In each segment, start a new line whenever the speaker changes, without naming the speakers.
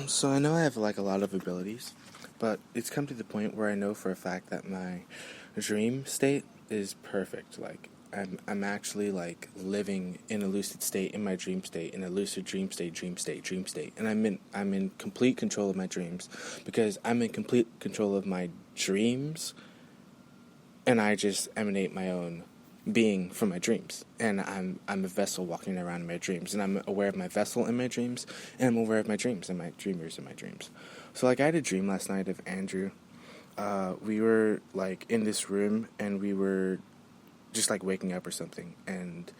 So I know I have like a lot of abilities, but it's come to the point where I know for a fact that my dream state is perfect. Like I'm actually like living in a lucid state in my dream state, in a lucid dream state. And I'm in complete control of my dreams because I'm in complete control of my dreams, and I just emanate my own being from my dreams, and I'm a vessel walking around in my dreams, and I'm aware of my vessel in my dreams, and I'm aware of my dreams and my dreamers in my dreams. So like I had a dream last night of Andrew. We were like in this room, and we were just like waking up or something, and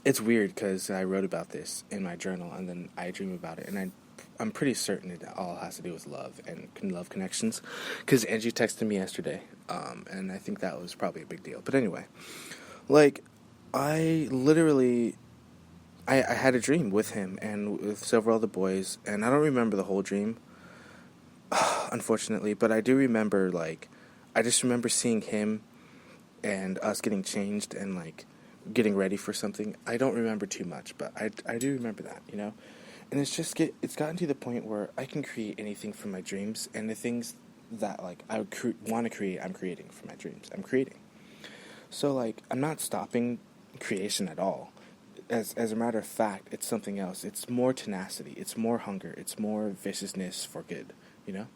it's weird because I wrote about this in my journal, and then I dream about it, and I'm pretty certain it all has to do with love and love connections, because Angie texted me yesterday, and I think that was probably a big deal. But anyway, like, I literally, I had a dream with him and with several other boys, and I don't remember the whole dream, unfortunately, but I do remember, like, I just remember seeing him and us getting changed and, like, getting ready for something. I don't remember too much, but I do remember that, you know? And it's gotten to the point where I can create anything from my dreams, and the things that, like, I would want to create, I'm creating from my dreams. I'm creating. So, like, I'm not stopping creation at all. As a matter of fact, it's something else. It's more tenacity. It's more hunger. It's more viciousness for good, you know?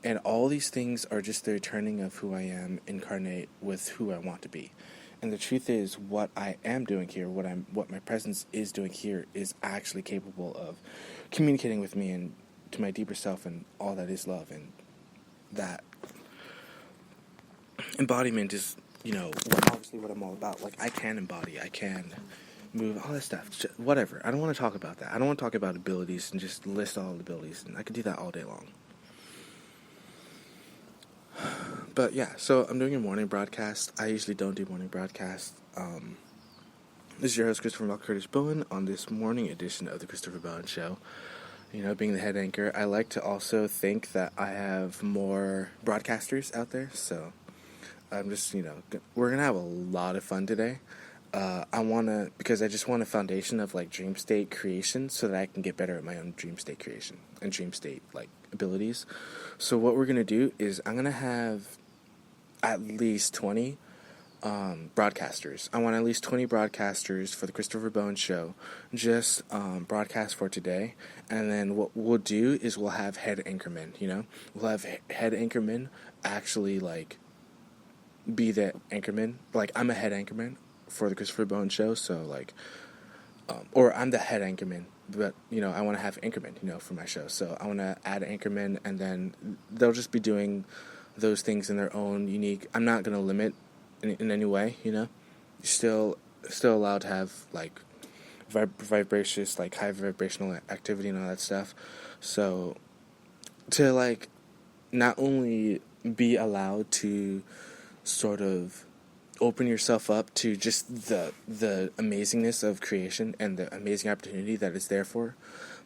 And all these things are just the returning of who I am incarnate with who I want to be. And the truth is, what I am doing here, what my presence is doing here, is actually capable of communicating with me and to my deeper self and all that is love. And that embodiment is, obviously what I'm all about. Like, I can embody, I can move, all that stuff. Whatever. I don't want to talk about that. I don't want to talk about abilities and just list all the abilities. And I could do that all day long. But yeah, so I'm doing a morning broadcast. I usually don't do morning broadcasts. This is your host, Christopher Curtis Bowen, on this morning edition of the Christopher Bowen Show. You know, being the head anchor, I like to also think that I have more broadcasters out there. So I'm just, we're going to have a lot of fun today. Because I just want a foundation of, like, dream state creation so that I can get better at my own dream state creation and dream state, like, abilities. So what we're going to do is I'm going to have at least 20 broadcasters. I want at least 20 broadcasters for the Christopher Bowen Show, just broadcast for today. And then what we'll do is we'll have head anchormen, We'll have head anchormen actually, like, be the anchorman. Like, I'm a head anchorman for the Christopher Bowen Show, so, like, or I'm the head anchorman, but, I want to have anchormen, for my show, so I want to add anchormen, and then they'll just be doing those things in their own unique, I'm not going to limit in any way, You're still allowed to have, like, vibracious, like, high vibrational activity and all that stuff, so to, like, not only be allowed to sort of open yourself up to just the amazingness of creation and the amazing opportunity that it's there for,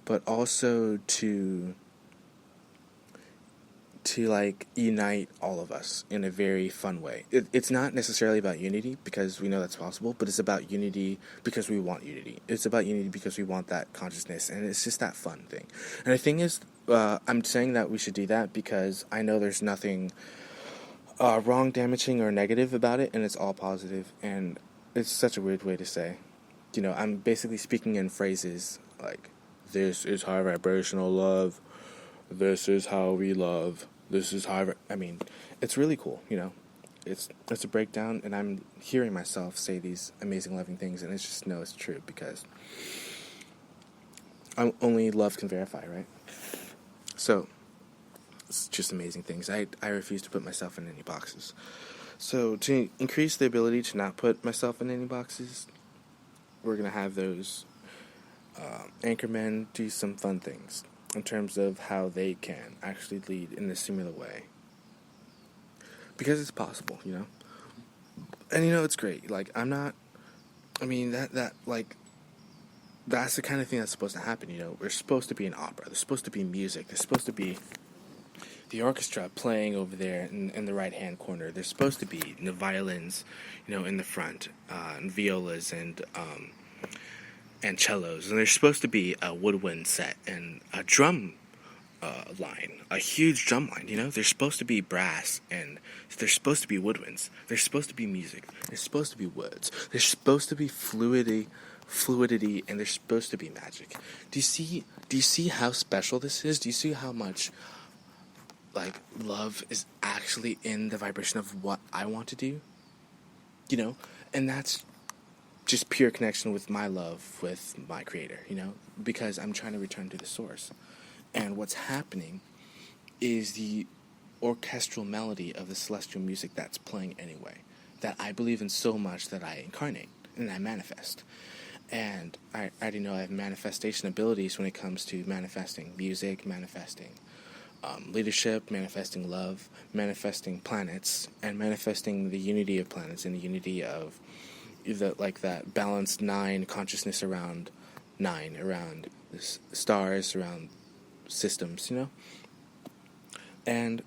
but also to like unite all of us in a very fun way. It's not necessarily about unity because we know that's possible, but it's about unity because we want unity. It's about unity because we want that consciousness, and it's just that fun thing. And the thing is, I'm saying that we should do that because I know there's nothing wrong, damaging, or negative about it, and it's all positive, and it's such a weird way to say. I'm basically speaking in phrases like, this is high vibrational love, this is how we love, this is high, it's really cool, It's a breakdown, and I'm hearing myself say these amazing, loving things, and it's true, because only love can verify, right? So, it's just amazing things. I refuse to put myself in any boxes. So to increase the ability to not put myself in any boxes, we're going to have those anchormen do some fun things in terms of how they can actually lead in a similar way. Because it's possible, And it's great. Like, that's the kind of thing that's supposed to happen, We're supposed to be an opera. There's supposed to be music. There's supposed to be the orchestra playing over there in the right-hand corner. There's supposed to be the violins, in the front, and violas, and and cellos, and there's supposed to be a woodwind set and a drum line, a huge drum line. There's supposed to be brass, and there's supposed to be woodwinds. There's supposed to be music. There's supposed to be words. There's supposed to be fluidity, and there's supposed to be magic. Do you see how special this is? Do you see how much love is actually in the vibration of what I want to do? And that's just pure connection with my love with my creator, because I'm trying to return to the source. And what's happening is the orchestral melody of the celestial music that's playing anyway, that I believe in so much that I incarnate and I manifest. And I already know I have manifestation abilities when it comes to manifesting music, manifesting leadership, manifesting love, manifesting planets, and manifesting the unity of planets and the unity of that balanced 9 consciousness around 9, around the stars, around systems, and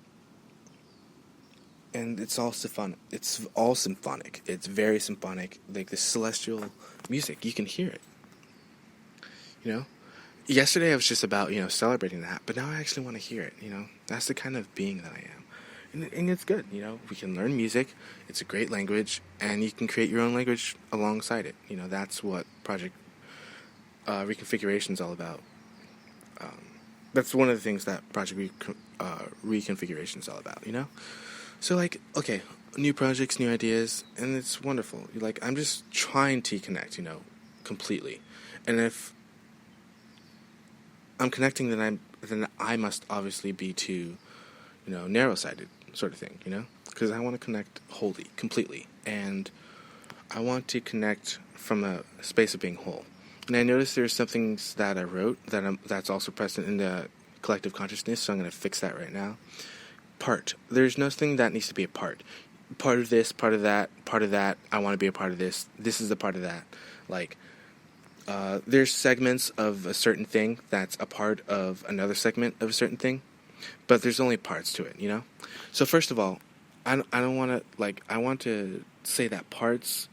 it's all symphonic. It's very symphonic. Like the celestial music, you can hear it. Yesterday I was just about celebrating that, but now I actually want to hear it. That's the kind of being that I am, and it's good. We can learn music. It's a great language, and you can create your own language alongside it. That's what Project Reconfiguration is all about. That's one of the things that Project Reconfiguration is all about. So okay, new projects, new ideas, and it's wonderful. I'm just trying to connect, completely, and if I'm connecting, then I must obviously be too, narrow-sighted sort of thing, because I want to connect wholly, completely, and I want to connect from a space of being whole. And I noticed there's some things that I wrote that's also present in the collective consciousness, so I'm going to fix that right now. Part. There's nothing that needs to be a part. Part of this, part of that, I want to be a part of this. This is a part of that. There's segments of a certain thing that's a part of another segment of a certain thing, but there's only parts to it, So first of all, I don't want to, I want to say that parts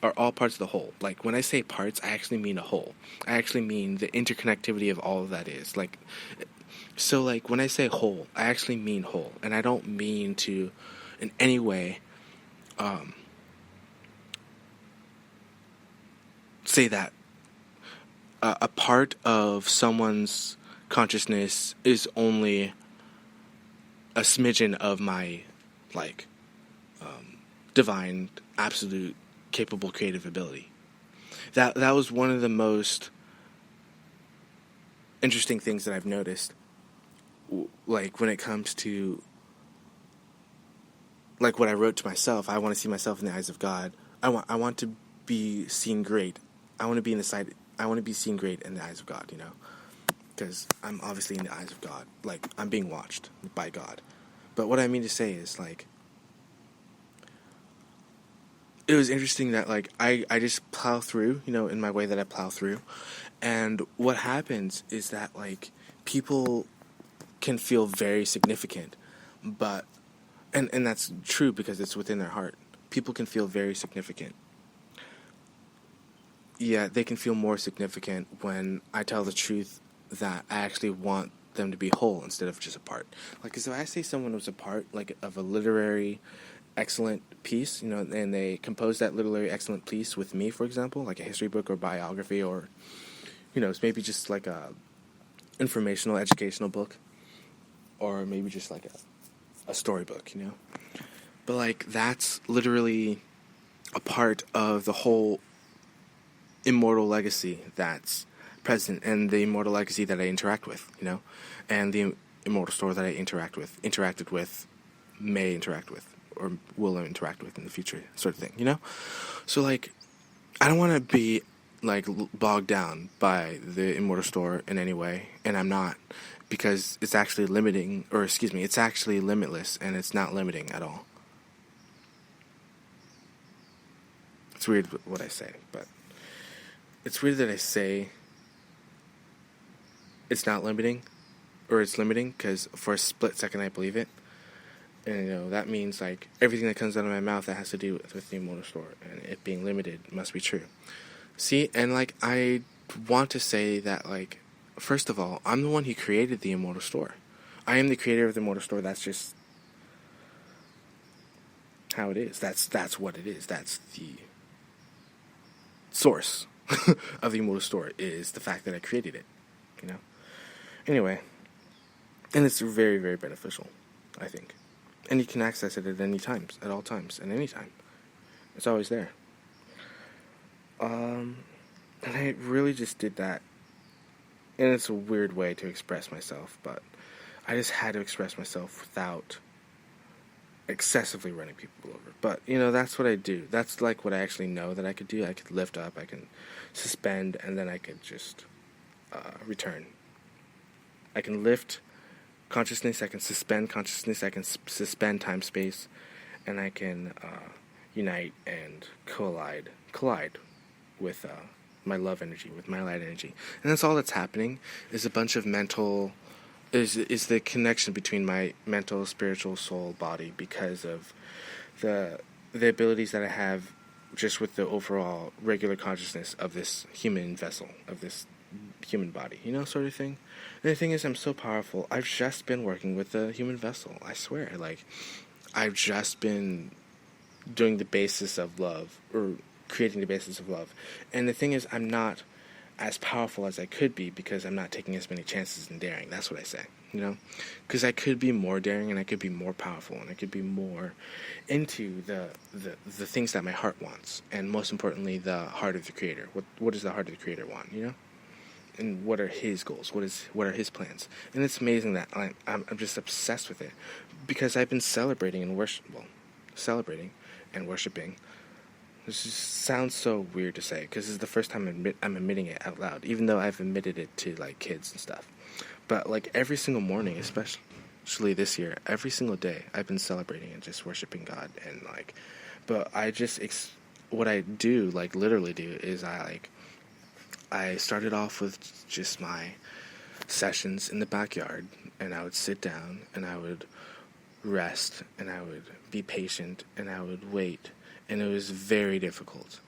are all parts of the whole. When I say parts, I actually mean a whole. I actually mean the interconnectivity of all of that is. So when I say whole, I actually mean whole. And I don't mean to, in any way, say that a part of someone's consciousness is only a smidgen of my, divine, absolute, capable creative ability. That was one of the most interesting things that I've noticed, when it comes to, what I wrote to myself. I want to see myself in the eyes of God. I want to be seen great. I want to be seen great in the eyes of God, because I'm obviously in the eyes of God. I'm being watched by God. But what I mean to say is, it was interesting that, I just plow through, in my way that I plow through. And what happens is that, people can feel very significant, but, and that's true because it's within their heart. People can feel very significant. Yeah, they can feel more significant when I tell the truth that I actually want them to be whole instead of just a part. If I say someone was a part, of a literary excellent piece, and they composed that literary excellent piece with me, for example, a history book or biography, or, it's maybe just a informational, educational book, or maybe just a storybook, But, that's literally a part of the whole immortal legacy that's present, and the immortal legacy that I interact with, and the immortal story that I interacted with, may interact with, or will interact with in the future, sort of thing, So, I don't want to be, bogged down by the immortal story in any way, and I'm not, because it's actually limiting, it's actually limitless, and it's not limiting at all. It's weird what I say, but it's weird that I say it's not limiting, or it's limiting, because for a split second I believe it. And, that means, everything that comes out of my mouth that has to do with the immortal story and it being limited must be true. See, and, I want to say that, like, first of all, I'm the one who created the Immortal Store. I am the creator of the Immortal Store. That's just how it is. That's what it is. That's the source of the Immortal Store, is the fact that I created it, you know? Anyway, and it's very, very beneficial, I think. And you can access it at any times, at all times, at any time. It's always there. And I really just did that. And it's a weird way to express myself, but I just had to express myself without excessively running people over. But, you know, that's what I do. That's like what I actually know that I could do. I could lift up, I can suspend, and then I could just return. I can lift consciousness, I can suspend consciousness, I can suspend time-space, and I can unite and collide with my love energy, with my light energy. And that's all that's happening, is a bunch of mental, is the connection between my mental, spiritual, soul, body, because of the abilities that I have just with the overall regular consciousness of this human vessel, of this human body, you know, sort of thing. And the thing is, I'm so powerful. I've just been working with the human vessel, I swear. Like, I've just been doing the basis of love, or creating the basis of love. And the thing is, I'm not as powerful as I could be because I'm not taking as many chances in daring. That's what I say, you know? Because I could be more daring, and I could be more powerful, and I could be more into the things that my heart wants. And most importantly, the heart of the Creator. What does the heart of the Creator want, you know? And what are his goals? What are his plans? And it's amazing that I'm just obsessed with it, because I've been celebrating and worshiping. This just sounds so weird to say, because this is the first time I'm admitting it out loud, even though I've admitted it to, like, kids and stuff. But, like, every single morning, especially this year, every single day, I've been celebrating and just worshiping God. And, like, but I just, what I do, like, literally do, is I started off with just my sessions in the backyard, and I would sit down, and I would rest, and I would be patient, and I would wait. And it was very difficult,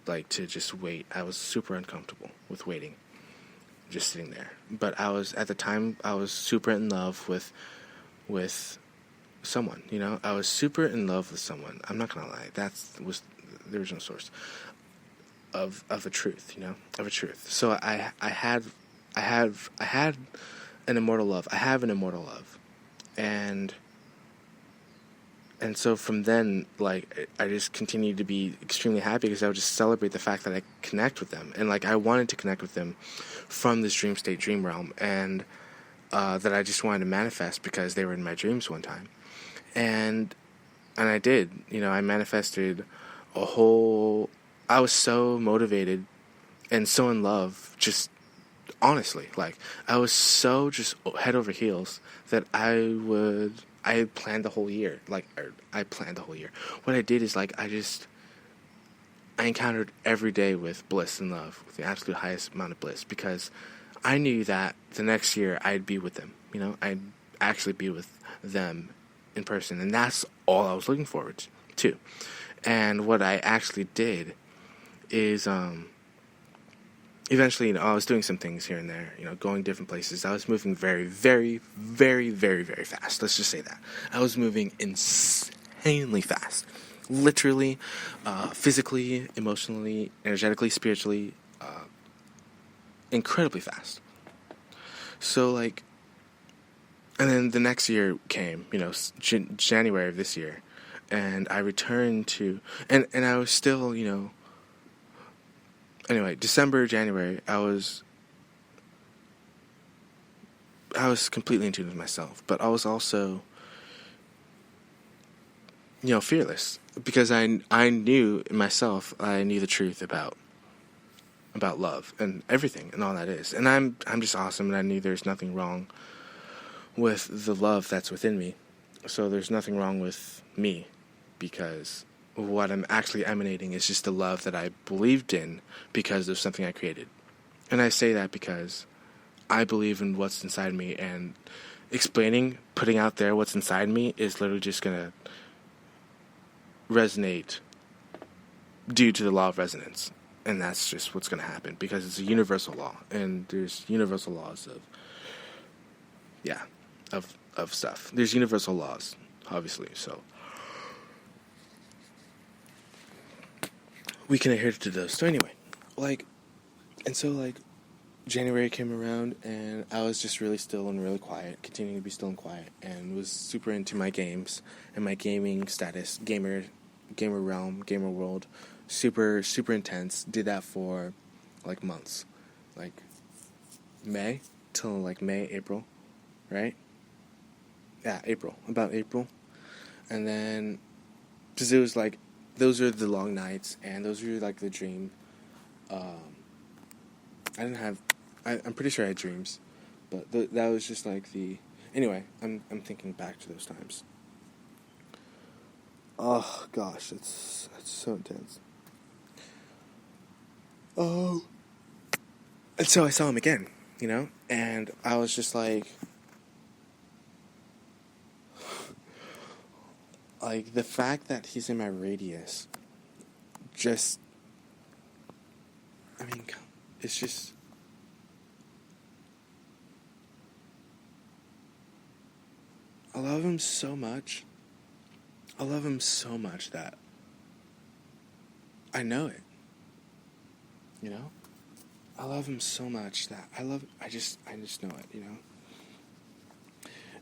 like, to just wait. I was super uncomfortable with waiting, just sitting there. But at the time, I was super in love with someone, you know? I was super in love with someone. I'm not gonna lie. That was the original source of a truth, you know? Of a truth. So I had an immortal love. I have an immortal love. And so from then, like, I just continued to be extremely happy, because I would just celebrate the fact that I connect with them. And, like, I wanted to connect with them from this dream state, dream realm, and that I just wanted to manifest because they were in my dreams one time. And I did. You know, I manifested I was so motivated and so in love, just honestly. Like, I was so just head over heels that I planned the whole year. What I did is, like, I encountered every day with bliss and love, with the absolute highest amount of bliss, because I knew that the next year I'd be with them, you know? I'd actually be with them in person, and that's all I was looking forward to. And what I actually did is, eventually, you know, I was doing some things here and there, you know, going different places. I was moving very, very, very, very, very fast. Let's just say that. I was moving insanely fast. Literally, physically, emotionally, energetically, spiritually, incredibly fast. So, like, and then the next year came, you know, January of this year, and I returned to, and I was still, you know, anyway, December, January, I was completely in tune with myself, but I was also, you know, fearless, because I knew in myself, I knew the truth about love and everything and all that is, and I'm just awesome, and I knew there's nothing wrong with the love that's within me, so there's nothing wrong with me, because what I'm actually emanating is just the love that I believed in because of something I created. And I say that because I believe in what's inside me, and putting out there what's inside me is literally just going to resonate due to the law of resonance. and that's just what's going to happen because it's a universal law, and there's universal laws of stuff. There's universal laws, obviously, so we can adhere to those. So anyway, January came around, and I was just really still and really quiet, continuing to be still and quiet, and was super into my games and my gaming status, gamer realm, gamer world, super intense. Did that for months, May till May, April, right? Yeah, about April, and then because it was those are the long nights, and those were the dream. I'm pretty sure I had dreams, but that was just the. Anyway, I'm thinking back to those times. Oh gosh, it's so intense. Oh, and so I saw him again, and I was just the fact that he's in my radius, just, it's just. I love him so much. I love him so much that I know it. I love him so much that I just know it,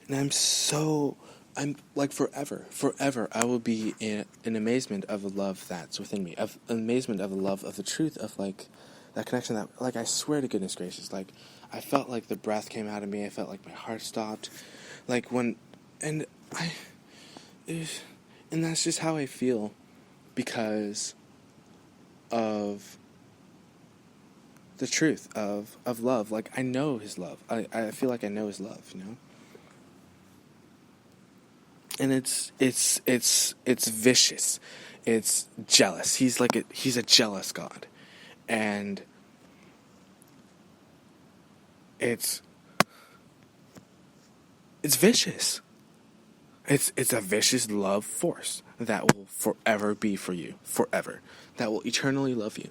And forever I will be in amazement of the love that's within me, of amazement of the love of the truth of that connection that I swear to goodness gracious, I felt the breath came out of me, I felt my heart stopped, and that's just how I feel because of the truth of love. I know his love. I feel I know his love, And it's vicious. It's jealous. He's he's a jealous God. And it's vicious. It's a vicious love force that will forever be for you, forever. That will eternally love you.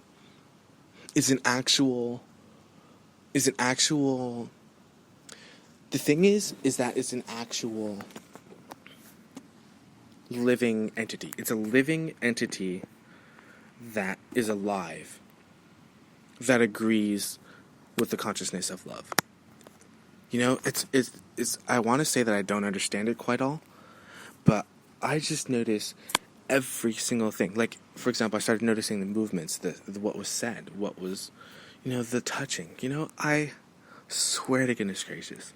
Is an actual. The thing is that it's an actual living entity. It's a living entity that is alive, that agrees with the consciousness of love. It's. I want to say that I don't understand it quite all, but I just notice every single thing. For example, I started noticing the movements, what was said, what was, the touching. I swear to goodness gracious,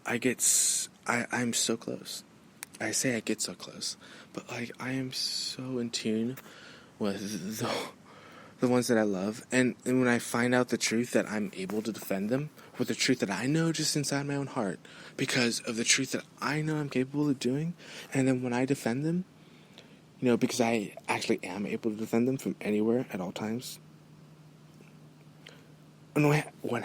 I'm so close. I say I get so close, but I am so in tune with the ones that I love, and when I find out the truth that I'm able to defend them with the truth that I know just inside my own heart, because of the truth that I know I'm capable of doing, and then when I defend them, because I actually am able to defend them from anywhere at all times. And when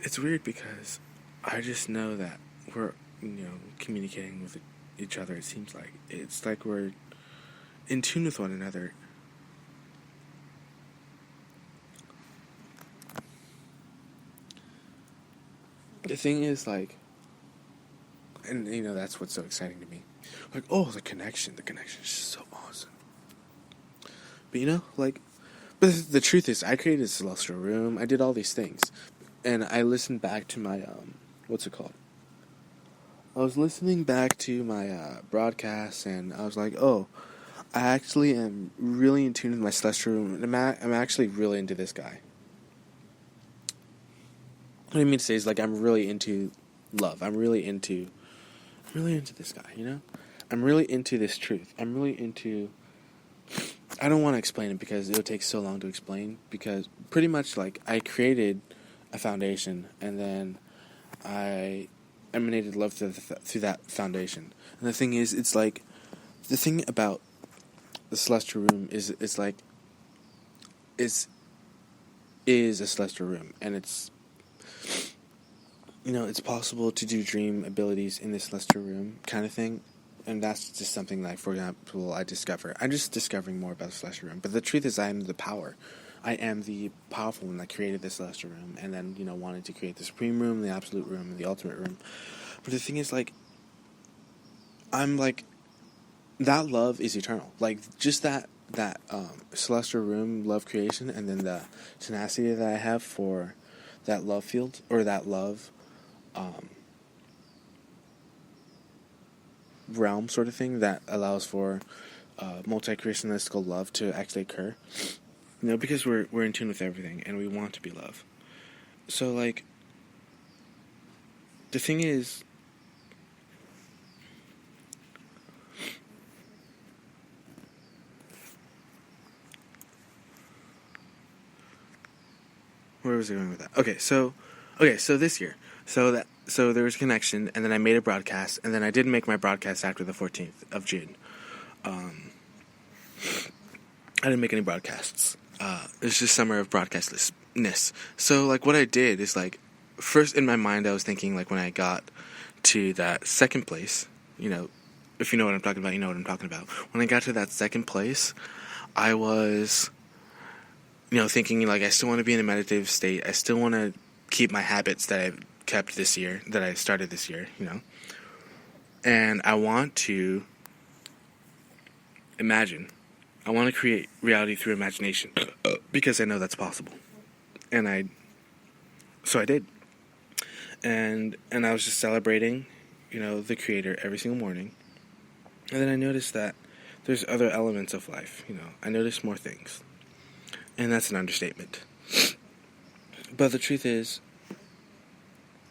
it's weird because I just know that we're, communicating with each other. It seems it's we're in tune with one another. The thing is, and that's what's so exciting to me. The connection is just so awesome. But but the truth is, I created a celestial room. I did all these things, and I listened back to my what's it called? I was listening back to my broadcasts, and I was oh, I actually am really in tune with my celestial room. And I'm actually really into this guy. What I mean to say is I'm really into love. I'm really into this guy. I'm really into this truth. I'm really into. I don't want to explain it because it would take so long to explain. Because pretty much I created a foundation, and then I emanated love through that foundation. And the thing is, it's the thing about the celestial room is is a celestial room, and it's it's possible to do dream abilities in this celestial room kind of thing. And that's just something that, for example, I discover. I'm just discovering more about the celestial room. But the truth is, I am the power. I am the powerful one that created the celestial room, and then, wanted to create the supreme room, the absolute room, and the ultimate room. But the thing is, like, I'm like, that love is eternal. Like, just that celestial room love creation, and then the tenacity that I have for that love field, or that love realm sort of thing that allows for multi-creationistical love to actually occur. Because we're in tune with everything, and we want to be love. So, like, the thing is, where was I going with that? Okay, so this year, so there was a connection, and then I made a broadcast, and then I didn't make my broadcast after the 14th of June. I didn't make any broadcasts. It was just summer of broadcastlessness. So, like, what I did is, like, first in my mind, I was thinking, like, when I got to that second place, if you know what I'm talking about, you know what I'm talking about. When I got to that second place, I was, thinking, like, I still want to be in a meditative state. I still want to keep my habits that I've kept this year, that I started this year, And I want to imagine. I want to create reality through imagination because I know that's possible. So I did. And I was just celebrating, the creator every single morning. And then I noticed that there's other elements of life, I noticed more things. And that's an understatement. But the truth is,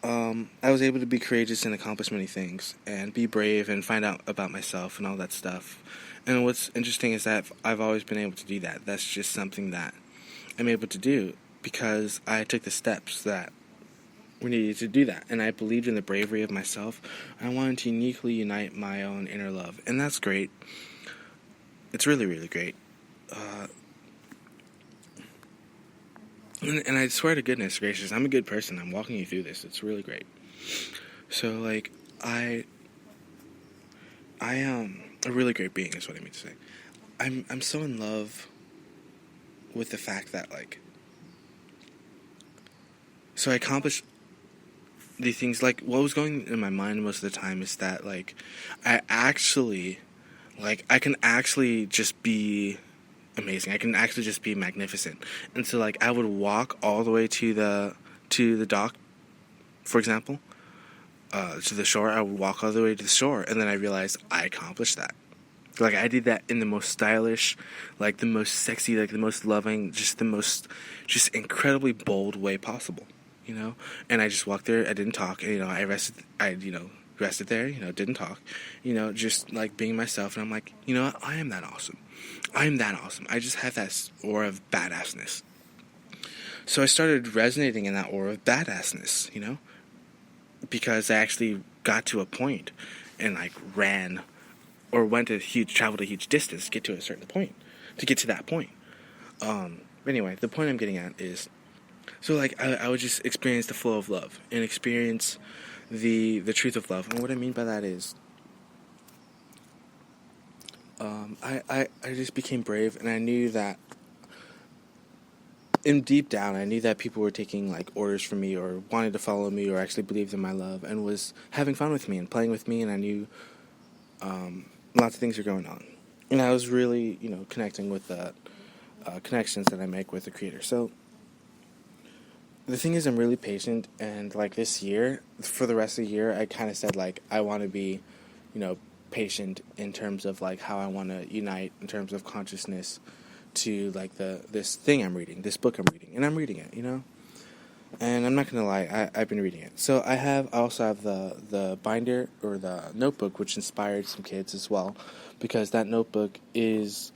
I was able to be courageous and accomplish many things, and be brave and find out about myself and all that stuff. And what's interesting is that I've always been able to do that. That's just something that I'm able to do because I took the steps that were needed to do that. And I believed in the bravery of myself. I wanted to uniquely unite my own inner love. And that's great. It's really, really great. And I swear to goodness gracious, I'm a good person. I'm walking you through this. It's really great. So, like, I am a really great being, is what I mean to say. I'm so in love with the fact that, like, so I accomplished the things, like, what was going in my mind most of the time is that, like, I can actually just be amazing. I can actually just be magnificent. And so, like, I would walk all the way to the dock, for example, to the shore. I would walk all the way to the shore, and then I realized I accomplished that. Like, I did that in the most stylish, like, the most sexy, like, the most loving, just the most, just incredibly bold way possible, And I just walked there. I didn't talk. I rested. Rested there. Didn't talk. Just, like, being myself. And I'm like, what? I am that awesome. I am that awesome. I just have that aura of badassness. So I started resonating in that aura of badassness, because I actually got to a point and, like, ran or traveled a huge distance to get to a certain point, to get to that point. Anyway, the point I'm getting at is, so, like, I would just experience the flow of love and experience the truth of love. And what I mean by that is, I just became brave, and I knew that, in deep down, I knew that people were taking, like, orders from me, or wanted to follow me, or actually believed in my love, and was having fun with me and playing with me, and I knew lots of things are going on. And I was really, connecting with the connections that I make with the creator. So, the thing is, I'm really patient, and, like, this year, for the rest of the year, I kind of said, like, I want to be, patient in terms of, like, how I want to unite in terms of consciousness to, like, this thing I'm reading, this book I'm reading, and I'm reading it, and I'm not gonna lie, I've been reading it. So I also have the binder, or the notebook, which inspired some kids as well, because that notebook is,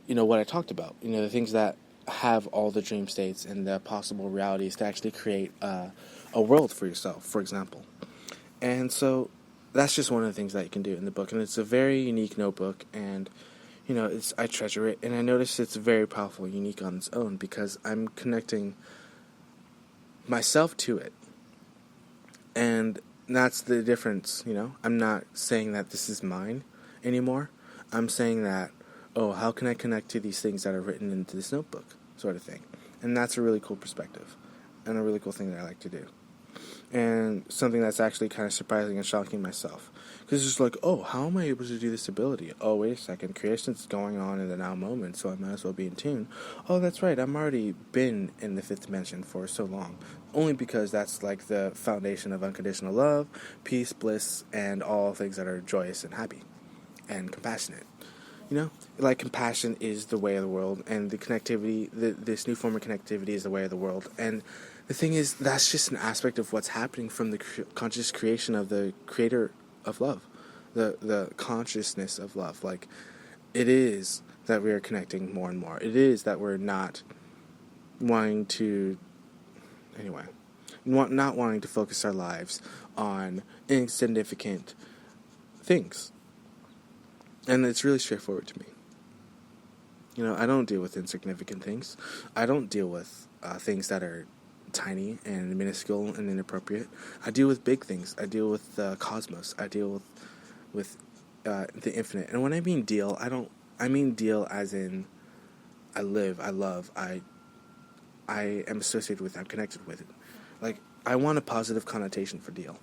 what I talked about, the things that have all the dream states and the possible realities to actually create a world for yourself, for example. And so that's just one of the things that you can do in the book, and it's a very unique notebook, and I treasure it, and I notice it's very powerful, unique on its own, because I'm connecting myself to it. And that's the difference, I'm not saying that this is mine anymore. I'm saying that, oh, how can I connect to these things that are written into this notebook, sort of thing. And that's a really cool perspective and a really cool thing that I like to do. And something that's actually kind of surprising and shocking myself. Because it's like, oh, how am I able to do this ability? Oh, wait a second, creation's going on in the now moment, so I might as well be in tune. Oh, that's right, I'm already been in the fifth dimension for so long. Only because that's like the foundation of unconditional love, peace, bliss, and all things that are joyous and happy and compassionate. Like compassion is the way of the world, and the connectivity, this new form of connectivity is the way of the world. And the thing is, that's just an aspect of what's happening from the conscious creation of the creator of love, the consciousness of love. Like, it is that we are connecting more and more. It is that we're not wanting to, not wanting to focus our lives on insignificant things. And it's really straightforward to me. I don't deal with insignificant things. I don't deal with things that are tiny and minuscule and inappropriate. I deal with big things. I deal with the cosmos. I deal with the infinite. And when I mean deal, I mean deal as in I live, I love, I am associated with, I'm connected with it. Like, I want a positive connotation for deal.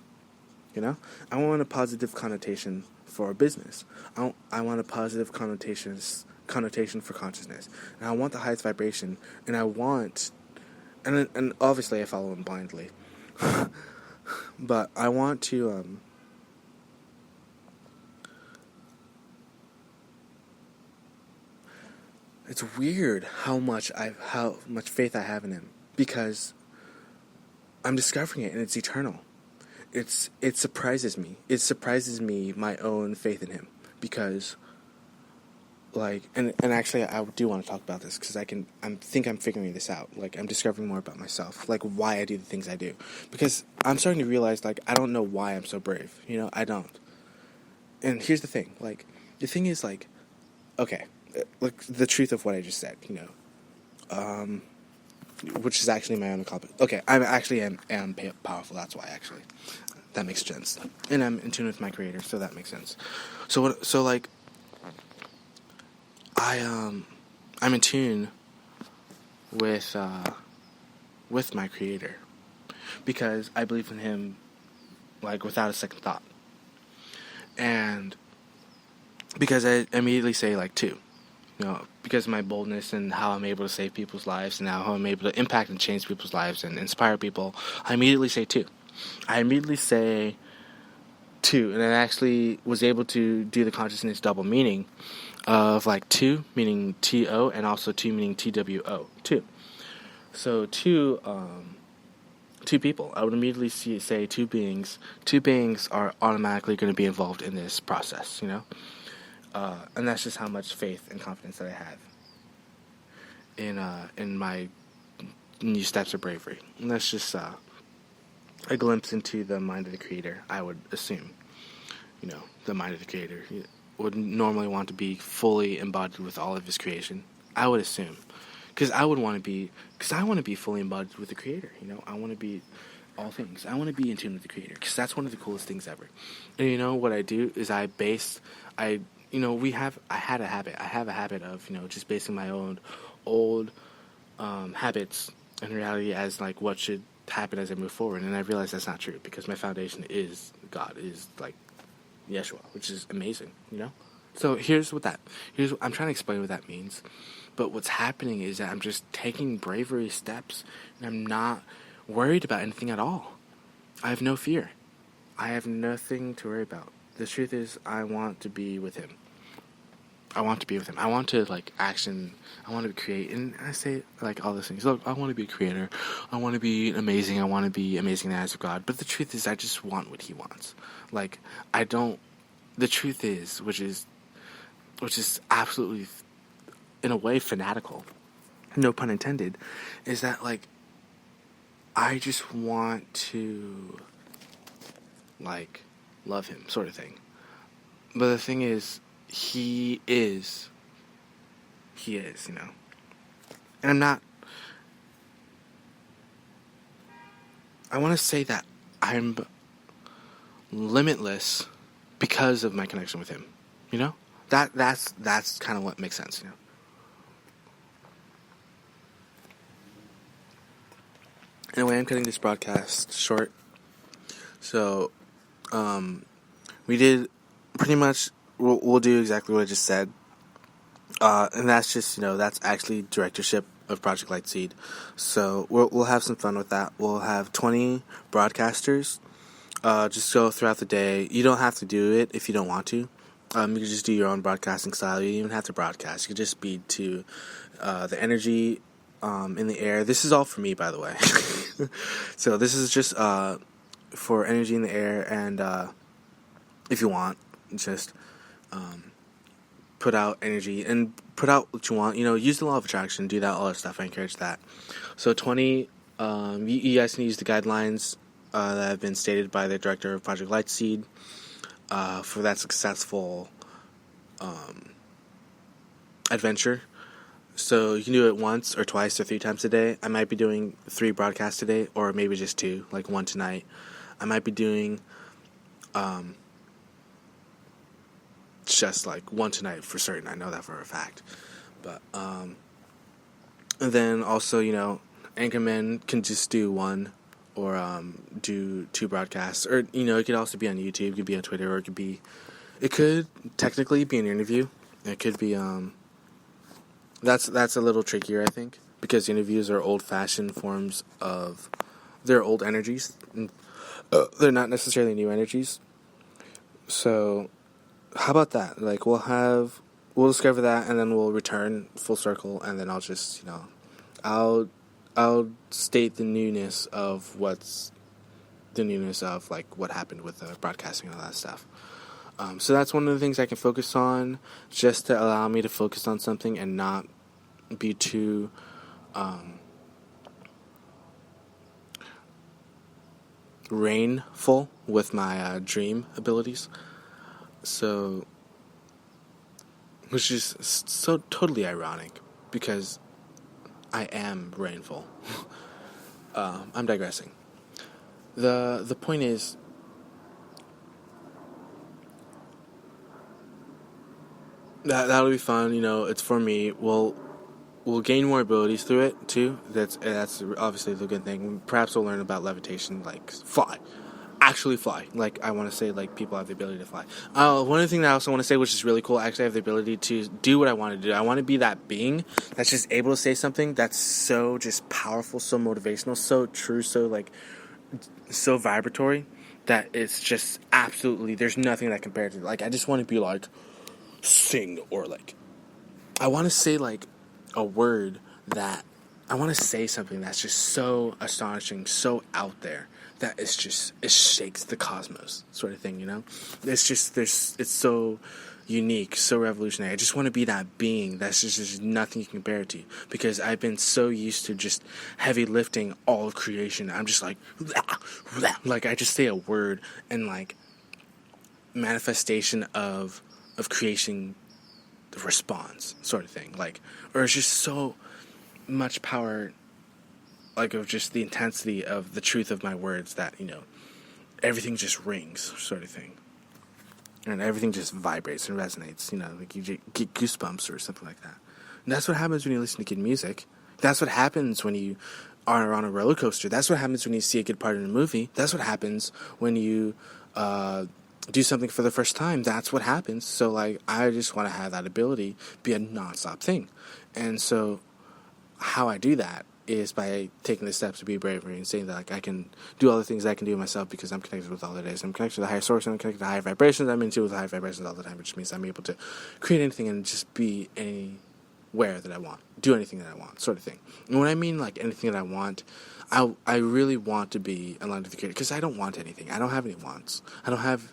I want a positive connotation for business. I want a positive connotation for consciousness. And I want the highest vibration. And I want, and obviously I follow him blindly. But I want to, it's weird how much faith I have in him, because I'm discovering it, and it's eternal. It surprises me. It surprises me, my own faith in him, because, like, and actually I do want to talk about this, because I think I'm figuring this out. Like, I'm discovering more about myself, like why I do the things I do, because I'm starting to realize, like, I don't know why I'm so brave. I don't. And here's the thing. Like, the thing is, like, okay, like the truth of what I just said. Which is actually my own accomplishment. Okay, I actually am powerful. That's why, actually, that makes sense. And I'm in tune with my creator, so that makes sense. So like, I'm in tune with my creator, because I believe in him, like, without a second thought, and because I immediately say, like, two. Because of my boldness and how I'm able to save people's lives, and how I'm able to impact and change people's lives and inspire people, I immediately say two. I immediately say two, and I actually was able to do the consciousness double meaning of, like, two meaning T-O, and also two meaning T-W-O, two. So two people. I would immediately say two beings. Two beings are automatically going to be involved in this process, and that's just how much faith and confidence that I have in my new steps of bravery. And that's just a glimpse into the mind of the creator. I would assume, the mind of the creator would normally want to be fully embodied with all of his creation. I would assume, because I want to be fully embodied with the creator. I want to be all things. I want to be in tune with the creator, because that's one of the coolest things ever. And what I do is I have a habit of, just basing my own old habits and reality as, like, what should happen as I move forward. And I realize that's not true, because my foundation is God, is, like, Yeshua, which is amazing, So I'm trying to explain what that means. But what's happening is that I'm just taking bravery steps, and I'm not worried about anything at all. I have no fear. I have nothing to worry about. The truth is, I want to be with him. I want to, like, action. I want to create. And I say, like, all those things. Look, I want to be a creator. I want to be amazing. I want to be amazing in the eyes of God. But the truth is, I just want what he wants. Like, I don't. The truth is, which is absolutely, in a way, fanatical, no pun intended, is that, like, I just want to, like, love him, sort of thing. But the thing is, he is, and I'm not, I want to say that limitless because of my connection with him. You know? That's kind of what makes sense, you know? Anyway, I'm cutting this broadcast short. So, we did pretty much, we'll do exactly what I just said. And that's just, that's actually directorship of Project Lightseed. So we'll have some fun with that. We'll have 20 broadcasters. Just go throughout the day. You don't have to do it if you don't want to. You can just do your own broadcasting style. You don't even have to broadcast. You can just be to the energy in the air. This is all for me, by the way. So this is just for energy in the air, and if you want, just put out energy and put out what you want. Use the law of attraction, do that, all that stuff. I encourage that. So 20, you guys can use the guidelines that have been stated by the director of Project Lightseed for that successful adventure. So you can do it once or twice or 3 times a day. I might be doing 3 broadcasts today, or maybe just 2, like 1 tonight. I might be doing just like 1 tonight for certain. I know that for a fact. But and then also, Anchorman can just do 1 or do 2 broadcasts, or it could also be on YouTube, it could be on Twitter, or it could technically be an interview. It could be that's a little trickier, I think, because interviews are old-fashioned forms of, they're old energies. They're not necessarily new energies. So how about that? Like, we'll discover that, and then we'll return full circle, and then I'll just, I'll state the newness of like what happened with the broadcasting and all that stuff. So that's one of the things I can focus on, just to allow me to focus on something and not be too rainful with my dream abilities. So, which is so totally ironic, because I am rainful. I'm digressing. The point is, that'll be fun. It's for me. We'll gain more abilities through it too. That's obviously the good thing. Perhaps we'll learn about levitation, like fly. Actually fly. Like, I want to say, like, people have the ability to fly. One other thing that I also want to say, which is really cool, I actually have the ability to do what I want to do. I want to be that being that's just able to say something that's so just powerful, so motivational, so true, so, like, so vibratory, that it's just absolutely, there's nothing that compares to it. Like, I just want to be, like, sing, or, like, I want to say, like, a word that, I want to say something that's just so astonishing, so out there, that it's just, it shakes the cosmos, sort of thing, It's just, it's so unique, so revolutionary. I just want to be that being that's just nothing you can compare it to, because I've been so used to just heavy lifting all of creation. I'm just like, like, I just say a word, and, like, manifestation of creation responds, sort of thing, like, or it's just so much power, like, of just the intensity of the truth of my words, that, everything just rings, sort of thing. And everything just vibrates and resonates, like you get goosebumps or something like that. And that's what happens when you listen to good music. That's what happens when you are on a roller coaster. That's what happens when you see a good part in a movie. That's what happens when you do something for the first time. That's what happens. So, like, I just want to have that ability be a nonstop thing. And so how I do that is by taking the steps to be bravery and saying that, like, I can do all the things I can do myself because I'm connected with all that is. I'm connected to the higher source, and I'm connected to higher vibrations. I'm in tune with higher vibrations all the time, which means I'm able to create anything and just be anywhere that I want, do anything that I want, sort of thing. And when I mean, like, anything that I want, I really want to be aligned with the Creator, because I don't want anything. I don't have any wants. I don't have,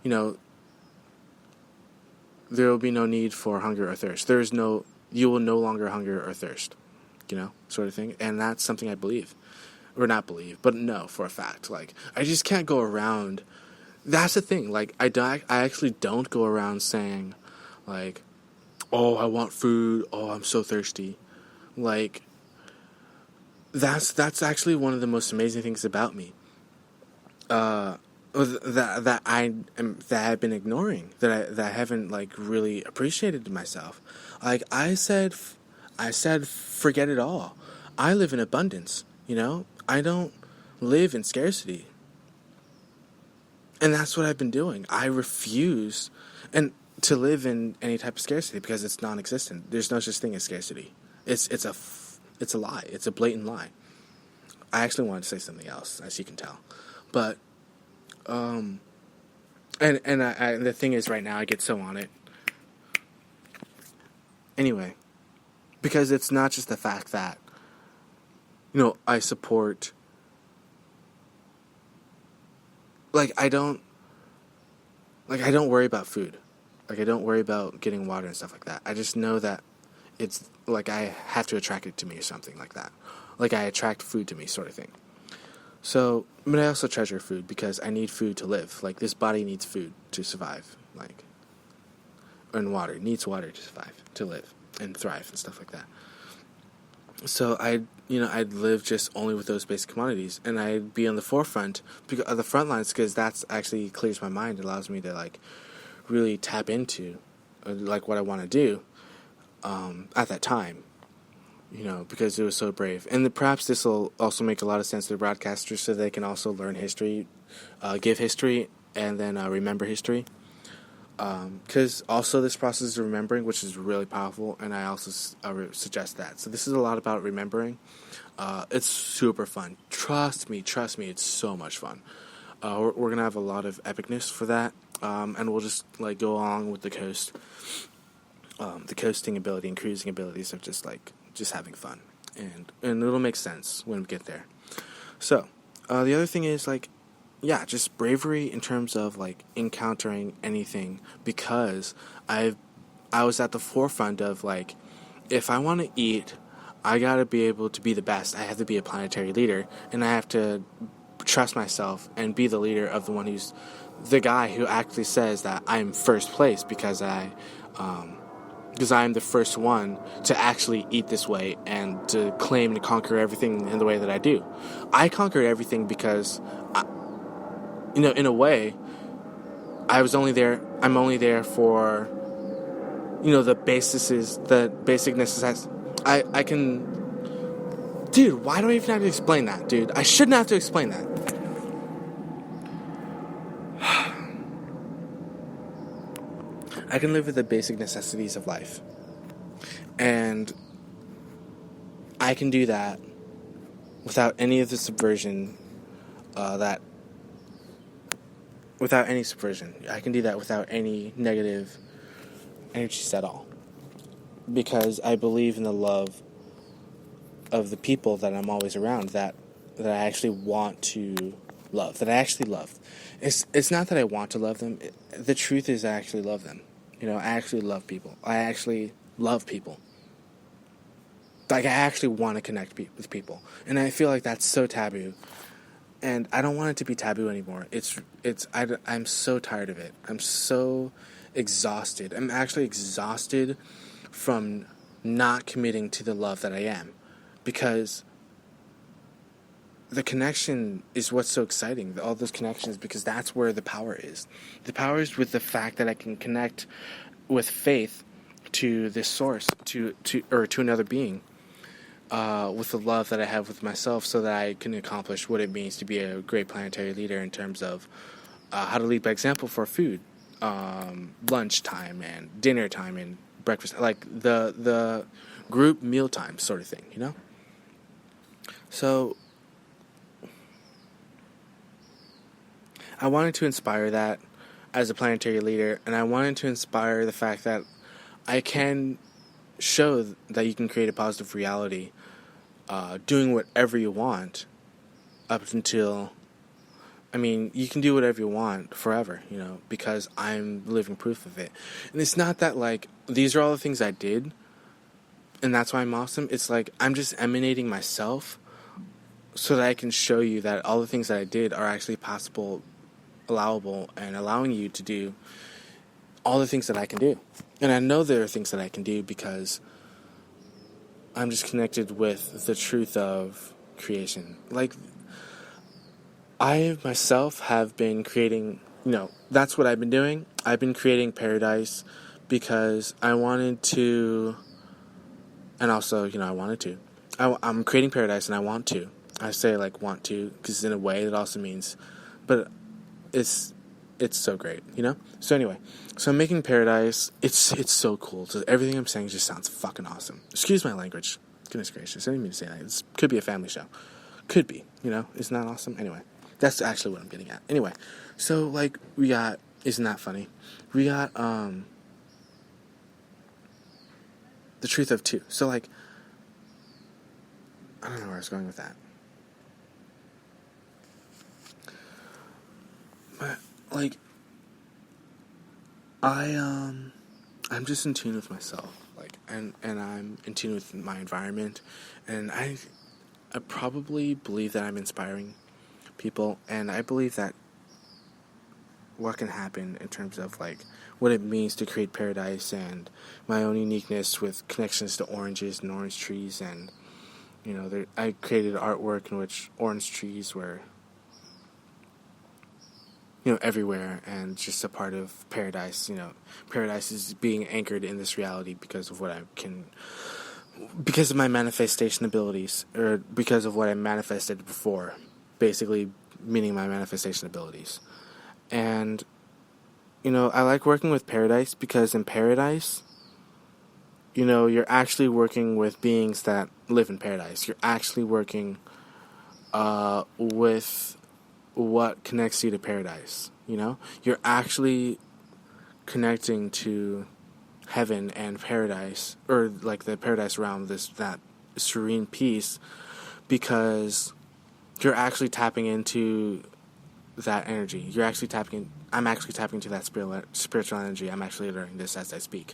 there will be no need for hunger or thirst. You will no longer hunger or thirst. Sort of thing. And that's something I believe. Or not believe, but know for a fact. Like, I just can't go around. That's the thing. Like, I actually don't go around saying, like, oh, I want food. Oh, I'm so thirsty. Like, that's actually one of the most amazing things about me. that I've been ignoring, that I haven't like really appreciated myself. Like I said forget it all. I live in abundance, you know? I don't live in scarcity. And that's what I've been doing. I refuse and to live in any type of scarcity because it's non-existent. There's no such thing as scarcity. It's a lie. It's a blatant lie. I actually wanted to say something else, as you can tell. But and the thing is, right now I get so on it. Anyway, because it's not just the fact that, you know, I support. I don't worry about food. Like, I don't worry about getting water and stuff like that. I just know that it's like I have to attract it to me or something like that. Like, I attract food to me, sort of thing. So, but I also treasure food because I need food to live. Like, this body needs food to survive. Like, and water. It needs water to survive, to live, and thrive, and stuff like that. So I'd live just only with those basic commodities, and I'd be on the forefront, the front lines, because that's actually clears my mind. It allows me to like really tap into like what I want to do at that time, you know, because it was so brave. And perhaps this will also make a lot of sense to the broadcasters, so they can also learn history, give history, and then remember history. Because also this process of remembering, which is really powerful, and I also suggest that. So this is a lot about remembering. It's super fun. Trust me, it's so much fun. We're going to have a lot of epicness for that, and we'll just like go along with the coasting ability and cruising abilities of just having fun. And it'll make sense when we get there. So, the other thing is just bravery in terms of like encountering anything, because I was at the forefront of like, if I want to eat, I gotta be able to be the best. I have to be a planetary leader, and I have to trust myself and be the leader of the guy who actually says that I'm first place because I'm the first one to actually eat this way and to claim to conquer everything in the way that I do. I conquered everything because in a way, I'm only there for, the basic necessities. I can, dude, why do I even have to explain that, dude? I shouldn't have to explain that. I can live with the basic necessities of life. And I can do that without any of the subversion without any subversion. I can do that without any negative energies at all. Because I believe in the love of the people that I'm always around, that I actually want to love, that I actually love. It's not that I want to love them. The truth is I actually love them. I actually love people. I actually love people. Like, I actually want to connect with people. And I feel like that's so taboo. And I don't want it to be taboo anymore. I'm so tired of it. I'm so exhausted. I'm actually exhausted from not committing to the love that I am. Because the connection is what's so exciting. All those connections, because that's where the power is. The power is with the fact that I can connect with faith to this source, to another being. With the love that I have with myself, so that I can accomplish what it means to be a great planetary leader in terms of how to lead by example for food, lunch time and dinner time and breakfast, like the group meal time sort of thing, So I wanted to inspire that as a planetary leader, and I wanted to inspire the fact that I can show that you can create a positive reality doing whatever you want up until, you can do whatever you want forever, because I'm living proof of it. And it's not that, these are all the things I did, and that's why I'm awesome. It's I'm just emanating myself so that I can show you that all the things that I did are actually possible, allowable, and allowing you to do all the things that I can do. And I know there are things that I can do because I'm just connected with the truth of creation. I myself have been creating, that's what I've been doing. I've been creating paradise because I wanted to, and also, I wanted to. I'm creating paradise and I want to. I say like want to because in a way it also means, but it's so great, So anyway, so I'm making paradise. It's so cool. So everything I'm saying just sounds fucking awesome. Excuse my language. Goodness gracious, I didn't mean to say that. This could be a family show. Could be, Isn't that awesome? Anyway, that's actually what I'm getting at. Anyway, so like we got, isn't that funny? We got the truth of two. So like, I don't know where I was going with that. But like, I'm just in tune with myself, like, and I'm in tune with my environment, and I probably believe that I'm inspiring people, and I believe that what can happen in terms of like what it means to create paradise and my own uniqueness with connections to oranges and orange trees, and I created artwork in which orange trees were everywhere, and just a part of paradise. Paradise is being anchored in this reality because of because of my manifestation abilities, or because of what I manifested before, basically meaning my manifestation abilities. And, I like working with paradise because in paradise, you're actually working with beings that live in paradise. You're actually working with what connects you to paradise, You're actually connecting to heaven and paradise, or like the paradise realm, that serene peace, because you're actually tapping into that energy. I'm actually tapping into that spiritual energy. I'm actually learning this as I speak.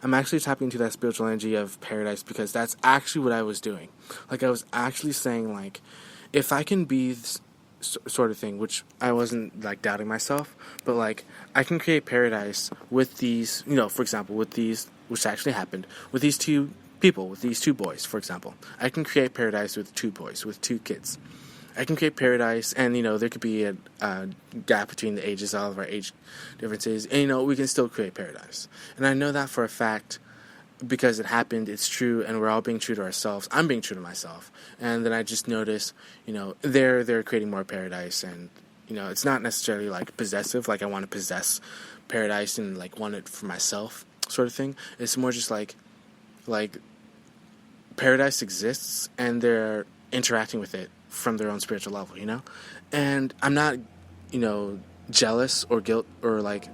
I'm actually tapping into that spiritual energy of paradise because that's actually what I was doing. Like, I was actually saying, like, if I can be this sort of thing, which I wasn't, like, doubting myself, but, like, I can create paradise with these, for example, with these, which actually happened, with these two people, with these two boys, for example. I can create paradise with two boys, with two kids. I can create paradise, and, there could be a gap between the ages, all of our age differences, and, we can still create paradise. And I know that for a fact because it happened, it's true, and we're all being true to ourselves. I'm being true to myself. And then I just notice, they're creating more paradise, and, it's not necessarily, like, possessive, like I want to possess paradise and, like, want it for myself sort of thing. It's more just like paradise exists, and they're interacting with it from their own spiritual level, and I'm not, jealous or guilt, or like,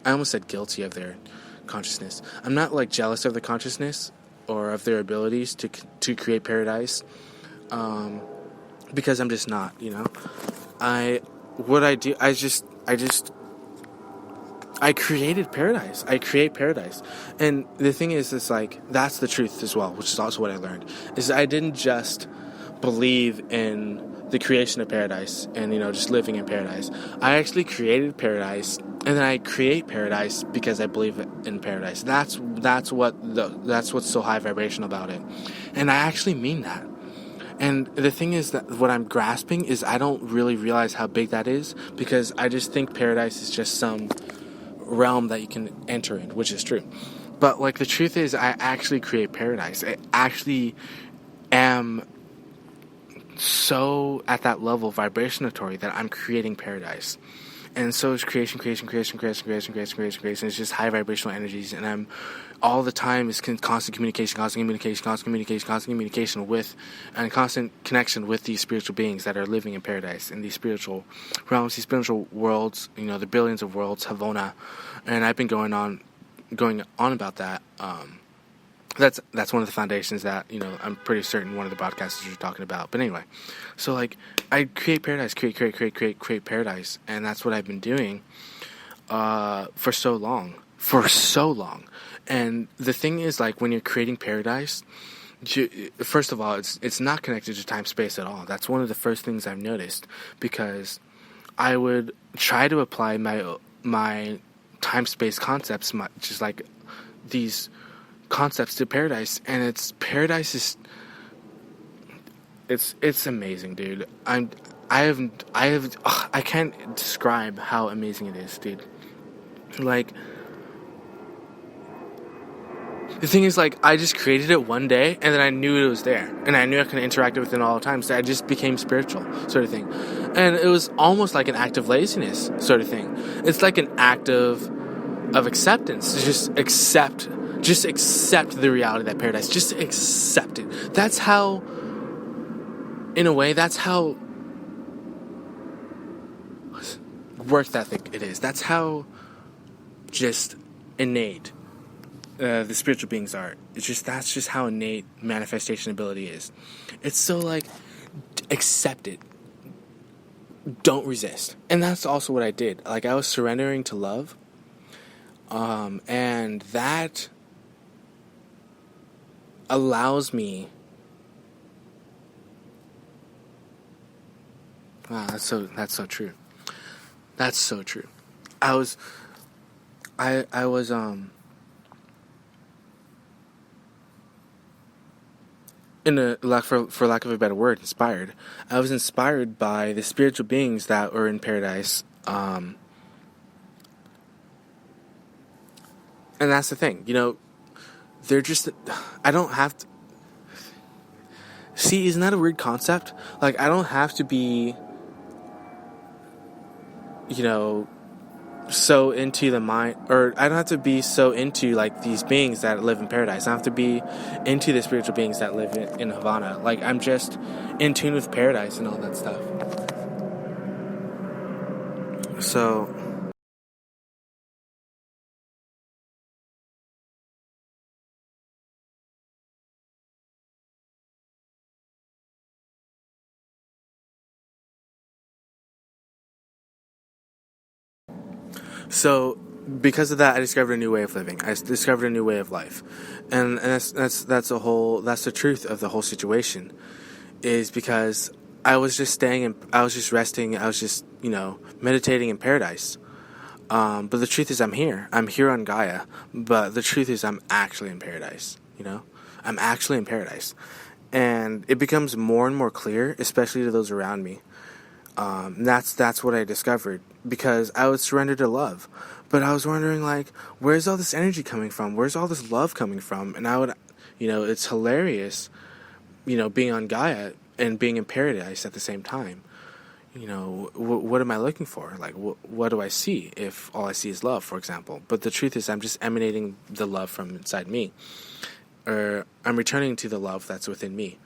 I almost said guilty of their consciousness. I'm not like jealous of the consciousness or of their abilities to create paradise, because I'm just not, I created paradise. I create paradise. And the thing is, it's like, that's the truth as well, which is also what I learned, is I didn't just believe in the creation of paradise and, just living in paradise. I actually created paradise, and then I create paradise because I believe in paradise. That's what's so high vibration about it. And I actually mean that. And the thing is that what I'm grasping is I don't really realize how big that is, because I just think paradise is just some realm that you can enter in, which is true. But like, the truth is, I actually create paradise. I actually am so at that level vibrationatory that I'm creating paradise. And so it's creation. It's just high vibrational energies, and I'm all the time is constant communication with, and constant connection with these spiritual beings that are living in paradise, in these spiritual realms, these spiritual worlds, the billions of worlds, Havona. And I've been going on about that. That's one of the foundations that, I'm pretty certain one of the broadcasters are talking about. But anyway, so like, I create paradise, create paradise, and that's what I've been doing for so long. And the thing is, like, when you're creating paradise, first of all, it's not connected to time space at all. That's one of the first things I've noticed, because I would try to apply my time space concepts, just like these concepts, to paradise, and paradise is it's amazing, dude. I can't describe how amazing it is, dude. Like, the thing is, like, I just created it one day, and then I knew it was there, and I knew I could interact with it all the time, so I just became spiritual, sort of thing. And it was almost like an act of laziness, sort of thing. It's like an act of acceptance. Just accept the reality of that paradise. Just accept it. That's how, in a way, that's how work ethic it is. That's how just innate the spiritual beings are. That's just how innate manifestation ability is. It's so like, accept it. Don't resist. And that's also what I did. Like, I was surrendering to love. And that allows me. Wow, that's so true. That's so true. I was for lack of a better word, inspired. I was inspired by the spiritual beings that were in paradise. And that's the thing, they're just, I don't have to, see, isn't that a weird concept? Like, I don't have to be, so into the mind, or I don't have to be so into, like, these beings that live in paradise. I don't have to be into the spiritual beings that live in Havana. Like, I'm just in tune with paradise and all that stuff. So, because of that, I discovered a new way of living. I discovered a new way of life, and that's the truth of the whole situation, is because I was just I was just resting, I was just meditating in paradise. But the truth is, I'm here on Gaia. But the truth is, I'm actually in paradise. I'm actually in paradise, and it becomes more and more clear, especially to those around me. That's what I discovered, because I would surrender to love, but I was wondering, like, where's all this energy coming from? Where's all this love coming from? And I would, it's hilarious, being on Gaia and being in paradise at the same time. What am I looking for? Like, what do I see if all I see is love, for example? But the truth is, I'm just emanating the love from inside me, or I'm returning to the love that's within me,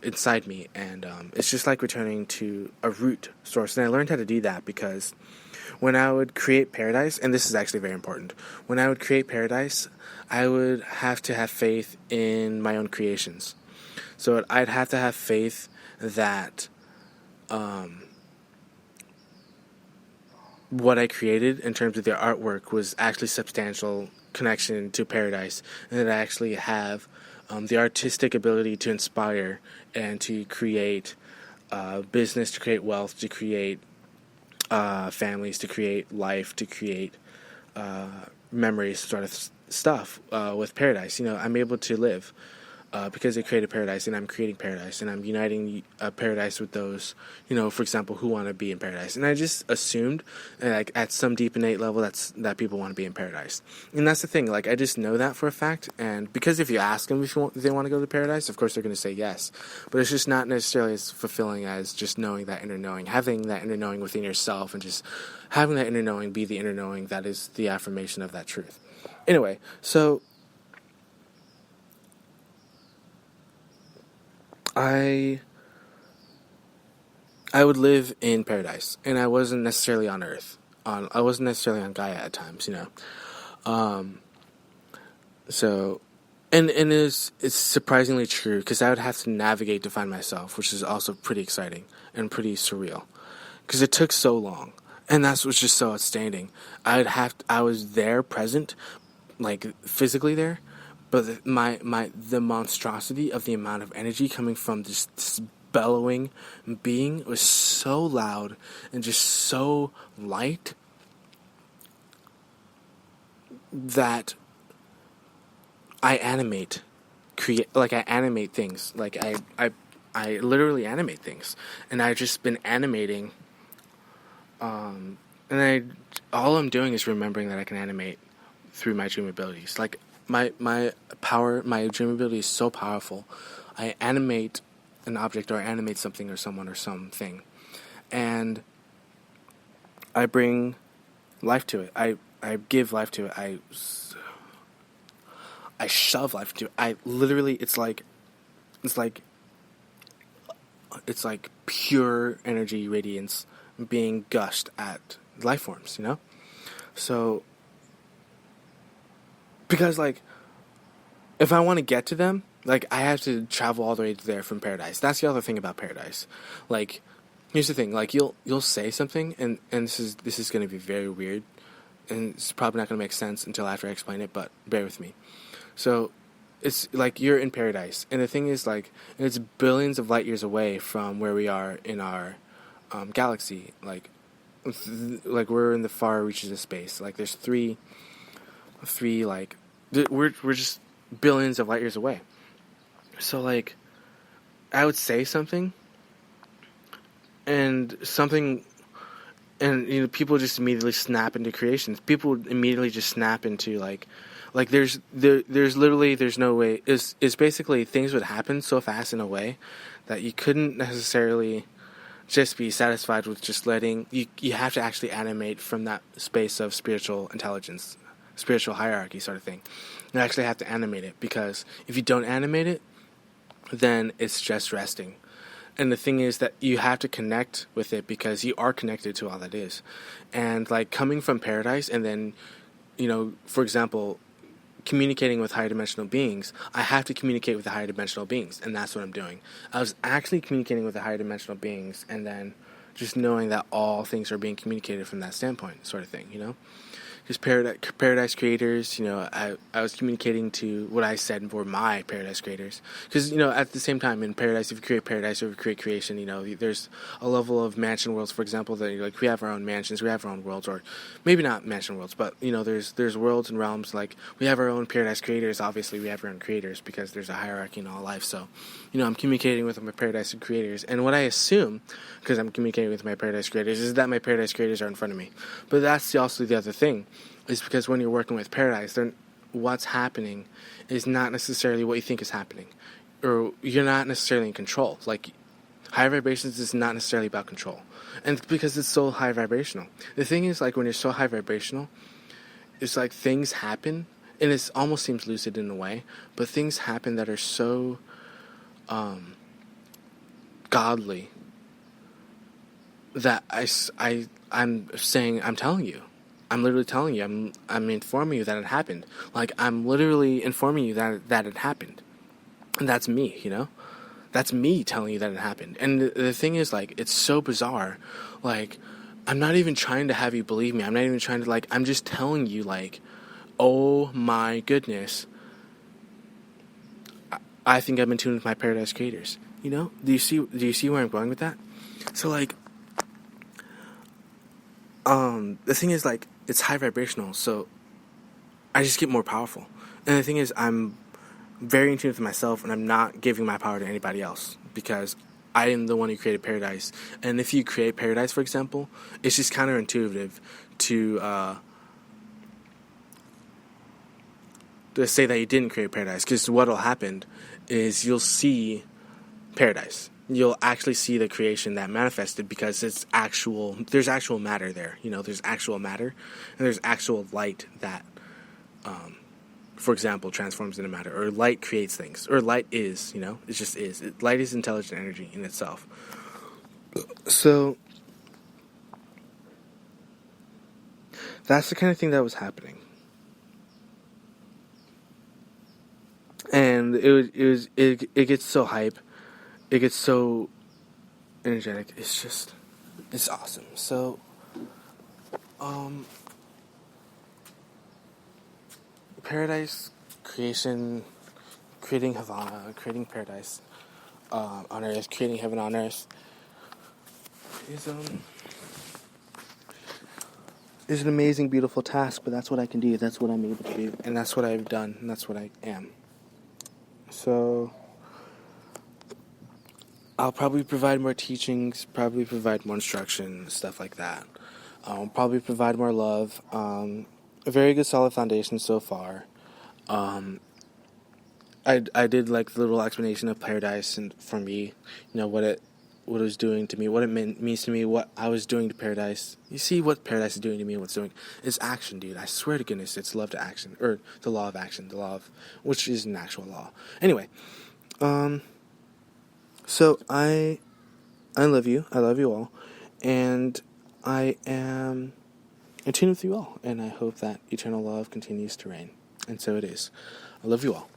inside me, and it's just like returning to a root source. And I learned how to do that because when I would create paradise, and this is actually very important, when I would create paradise, I would have to have faith in my own creations. So I'd have to have faith that what I created in terms of the artwork was actually substantial connection to paradise, and that I actually have the artistic ability to inspire and to create business, to create wealth, to create families, to create life, to create memories, sort of stuff with paradise. I'm able to live because I created paradise, and I'm creating paradise, and I'm uniting paradise with those, for example, who want to be in paradise. And I just assumed, like, at some deep innate level, that people want to be in paradise. And that's the thing, like, I just know that for a fact, and because if you ask them if they want to go to paradise, of course they're going to say yes. But it's just not necessarily as fulfilling as just knowing that inner knowing, having that inner knowing within yourself, and just having that inner knowing be the inner knowing that is the affirmation of that truth. Anyway, so I would live in paradise, and I wasn't necessarily on Earth. I wasn't necessarily on Gaia at times, So, and it's surprisingly true, because I would have to navigate to find myself, which is also pretty exciting and pretty surreal, because it took so long, and that's what's just so outstanding. I was there, present, like physically there, but the monstrosity of the amount of energy coming from this bellowing being was so loud and just so light that I animate things. Like, I literally animate things, and I've just been animating. All I'm doing is remembering that I can animate through my dream abilities. Like my dream ability is so powerful. I animate an object, or I animate something or someone or something, and I bring life to it. I give life to it. I shove life to it. I literally, it's like pure energy radiance being gushed at life forms, So, because, like, if I want to get to them, like, I have to travel all the way there from paradise. That's the other thing about paradise. Like, here's the thing. Like, you'll say something, and this is going to be very weird, and it's probably not going to make sense until after I explain it, but bear with me. So, it's like you're in paradise, and the thing is, like, it's billions of light years away from where we are in our galaxy. Like we're in the far reaches of space. Like, there's three like we're just billions of light years away. So, like, I would say something, and people just immediately snap into creations. People immediately just snap into like there's no way. It's basically things would happen so fast in a way that you couldn't necessarily just be satisfied with just letting you have to actually animate from that space of spiritual intelligence, spiritual hierarchy sort of thing. You actually have to animate it, because if you don't animate it, then it's just resting. And the thing is that you have to connect with it, because you are connected to all that is. And, like, coming from paradise and then, for example, communicating with higher dimensional beings, I have to communicate with the higher dimensional beings, and that's what I'm doing. I was actually communicating with the higher dimensional beings, and then just knowing that all things are being communicated from that standpoint, sort of thing, Because paradise creators, I was communicating to what I said were my paradise creators. Because, at the same time, in paradise, if you create paradise, if you create creation, there's a level of mansion worlds, for example, that, like, we have our own mansions, we have our own worlds, or maybe not mansion worlds, but, there's worlds and realms, like, we have our own paradise creators. Obviously, we have our own creators, because there's a hierarchy in all life. So, I'm communicating with my paradise creators, and what I assume, because I'm communicating with my paradise creators, is that my paradise creators are in front of me. But that's also the other thing, is because when you're working with paradise, then what's happening is not necessarily what you think is happening, or you're not necessarily in control. Like, high vibrations is not necessarily about control, and because it's so high vibrational. The thing is, like, when you're so high vibrational, it's like things happen, and it almost seems lucid in a way, but things happen that are so godly that I'm telling you. I'm literally telling you. I'm informing you that it happened. Like, I'm literally informing you that it happened. And that's me, That's me telling you that it happened. And the thing is, like, it's so bizarre. Like, I'm not even trying to have you believe me. I'm not even trying to, like, I'm just telling you, like, oh my goodness, I think I'm in tune with my paradise creators. Do you see where I'm going with that? So, like, the thing is, like, it's high vibrational, so I just get more powerful. And the thing is, I'm very in tune with myself, and I'm not giving my power to anybody else, because I am the one who created paradise. And if you create paradise, for example, it's just counterintuitive to say that you didn't create paradise, because what'll happen is you'll see paradise. You'll actually see the creation that manifested, because there's actual matter there. There's actual matter, and there's actual light that, for example, transforms into matter, or light creates things, or light is, it just is. Light is intelligent energy in itself. So, that's the kind of thing that was happening. And it gets so hype. It gets so energetic. It's awesome. So, paradise creation, creating Havana, creating paradise on earth, creating heaven on earth is an amazing, beautiful task. But that's what I can do. That's what I'm able to do, and that's what I've done, and that's what I am. So, I'll probably provide more teachings, probably provide more instruction, stuff like that. Probably provide more love. A very good solid foundation so far. I did like the little explanation of paradise and for me, what it was doing to me, what it means to me, what I was doing to paradise. You see what paradise is doing to me, what's doing. It's action, dude. I swear to goodness, it's love to action, or the law of action, the law of, which is an actual law. Anyway, so I love you. I love you all, and I am in tune with you all, and I hope that eternal love continues to reign, and so it is. I love you all.